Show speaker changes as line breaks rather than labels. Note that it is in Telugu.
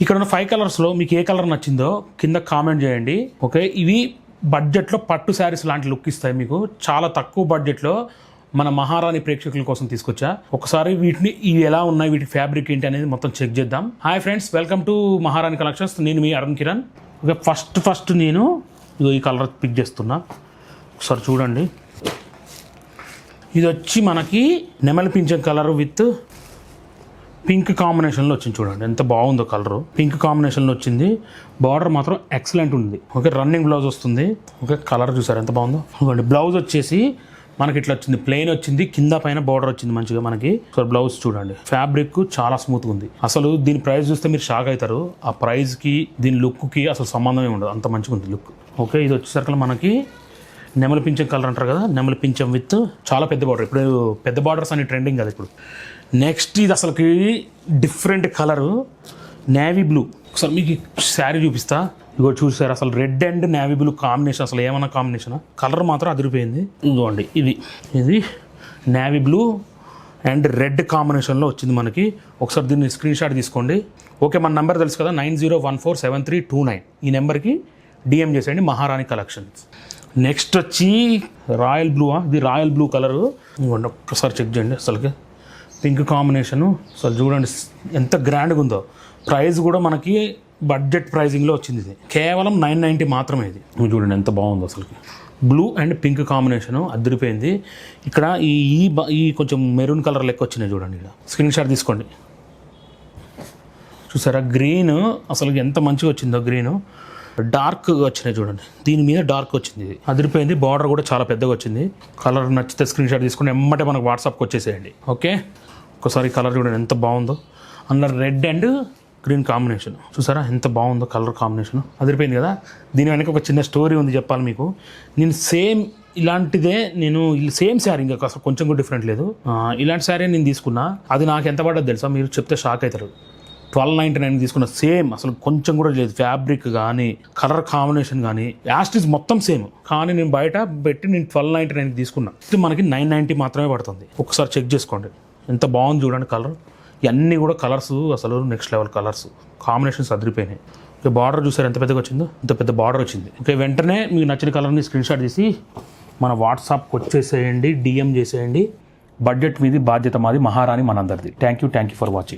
ఇక్కడ ఉన్న 5 కలర్స్లో మీకు ఏ కలర్ నచ్చిందో కింద కామెంట్ చేయండి. ఓకే, ఇవి బడ్జెట్లో పట్టు శారీస్ లాంటి లుక్ ఇస్తాయి మీకు. చాలా తక్కువ బడ్జెట్లో మన మహారాణి ప్రేక్షకుల కోసం తీసుకొచ్చా. ఒకసారి వీటిని ఇవి ఎలా ఉన్నాయి, వీటి ఫ్యాబ్రిక్ ఏంటి అనేది మొత్తం చెక్ చేద్దాం. హాయ్ ఫ్రెండ్స్, వెల్కమ్ టు మహారాణి కలెక్షన్స్. నేను మీ అరుణ్ కిరణ్. ఓకే, ఫస్ట్ నేను ఈ కలర్ పిక్ చేస్తున్నా. ఒకసారి చూడండి, ఇది వచ్చి మనకి నెమలి పింఛం కలర్ విత్ పింక్ కాంబినేషన్లో వచ్చింది. చూడండి ఎంత బాగుందో కలరు. పింక్ కాంబినేషన్లో వచ్చింది. బార్డర్ మాత్రం ఎక్సలెంట్ ఉంది. ఓకే, రన్నింగ్ బ్లౌజ్ వస్తుంది. ఓకే, కలర్ చూసారు ఎంత బాగుందో. చూడండి, బ్లౌజ్ వచ్చేసి మనకి ఇట్లా వచ్చింది, ప్లెయిన్ వచ్చింది, కింద పైన బార్డర్ వచ్చింది మంచిగా మనకి. సో బ్లౌజ్ చూడండి, ఫ్యాబ్రిక్ చాలా స్మూత్గా ఉంది. అసలు దీని ప్రైస్ చూస్తే మీరు షాక్ అవుతారు. ఆ ప్రైస్కి దీని లుక్కి అసలు సంబంధమే ఉండదు, అంత మంచిగా ఉంది లుక్. ఓకే, ఇది వచ్చేసరికి మనకి నెమలి పింఛం కలర్ అంటారు కదా, నెమలి పింఛం విత్ చాలా పెద్ద బార్డర్. ఇప్పుడు పెద్ద బార్డర్స్ అని ట్రెండింగ్ కదా ఇప్పుడు. నెక్స్ట్ ఇది అసలుకి డిఫరెంట్ కలరు, నేవీ బ్లూ. ఒకసారి మీకు శారీ చూపిస్తా. ఇగో చూసారు, అసలు red and navy blue combination, అసలు ఏమన్నా కాంబినేషన్. కలర్ మాత్రం అదిరిపోయింది. ఇదిగోండి, ఇది నేవీ బ్లూ అండ్ రెడ్ కాంబినేషన్లో వచ్చింది మనకి. ఒకసారి దీన్ని స్క్రీన్ షాట్ తీసుకోండి. ఓకే, మన నెంబర్ తెలుసు కదా, 90147329. ఈ నెంబర్కి డిఎం చేసేయండి, మహారాణి కలెక్షన్స్. నెక్స్ట్ వచ్చి రాయల్ బ్లూ. ఇది రాయల్ బ్లూ కలరు. ఇవ్వండి, ఒక్కసారి చెక్ చేయండి. అసలుకి పింక్ కాంబినేషను అసలు చూడండి ఎంత గ్రాండ్గా ఉందో. ప్రైస్ కూడా మనకి బడ్జెట్ ప్రైజింగ్లో వచ్చింది. ఇది కేవలం 990 మాత్రమే. ఇది చూడండి ఎంత బాగుందో అసలుకి. బ్లూ అండ్ పింక్ కాంబినేషను అదిరిపోయింది. ఇక్కడ ఈ కొంచెం మెరూన్ కలర్ లెక్క వచ్చినాయి చూడండి. ఇక్కడ స్క్రీన్ షాట్ తీసుకోండి. చూసారా, గ్రీన్ అసలు ఎంత మంచిగా వచ్చిందో. గ్రీను డార్క్ వచ్చినాయి చూడండి, దీని మీద డార్క్ వచ్చింది. ఇది అదిరిపోయింది. బార్డర్ కూడా చాలా పెద్దగా వచ్చింది. కలర్ నచ్చితే స్క్రీన్ షాట్ తీసుకుని ఎమ్మటే మనకు వాట్సాప్కి వచ్చేసేయండి. ఓకే, ఒకసారి కలర్ చూడండి ఎంత బాగుందో. అందులో రెడ్ అండ్ గ్రీన్ కాంబినేషన్ చూసారా ఎంత బాగుందో కలర్ కాంబినేషన్. అదిరిపోయింది కదా. దీని వెనక ఒక చిన్న స్టోరీ ఉంది చెప్పాలి మీకు. నేను సేమ్ ఇలాంటిదే సేమ్ శారీ, ఇంకా అసలు కొంచెం కూడా డిఫరెంట్ లేదు. ఇలాంటి శారీ నేను తీసుకున్నా. అది నాకు ఎంత పడ్డది తెలుసా, మీరు చెప్తే షాక్ అవుతారు. 1299 తీసుకున్న. సేమ్, అసలు కొంచెం కూడా లేదు. ఫ్యాబ్రిక్ కానీ కలర్ కాంబినేషన్ కానీ యాస్టిస్ మొత్తం సేమ్. కానీ నేను బయట పెట్టి నేను 1299 తీసుకున్నా. ఇది మనకి 990 మాత్రమే పడుతుంది. ఒకసారి చెక్ చేసుకోండి ఎంత బాగుంది చూడండి కలర్. ఇవన్నీ కూడా కలర్స్ అసలు నెక్స్ట్ లెవెల్ కలర్స్, కాంబినేషన్స్ అదిరిపోయినాయి. ఓకే, బార్డర్ చూసారు ఎంత పెద్దగా వచ్చిందో, ఇంత పెద్ద బార్డర్ వచ్చింది. ఓకే, వెంటనే మీకు నచ్చిన కలర్ని స్క్రీన్ షాట్ తీసి మన వాట్సాప్కి వచ్చేసేయండి, డిఎం చేసేయండి. బడ్జెట్ మీది, బాధ్యత మాది, మహారాణి మనందరిది. Thank you for watching.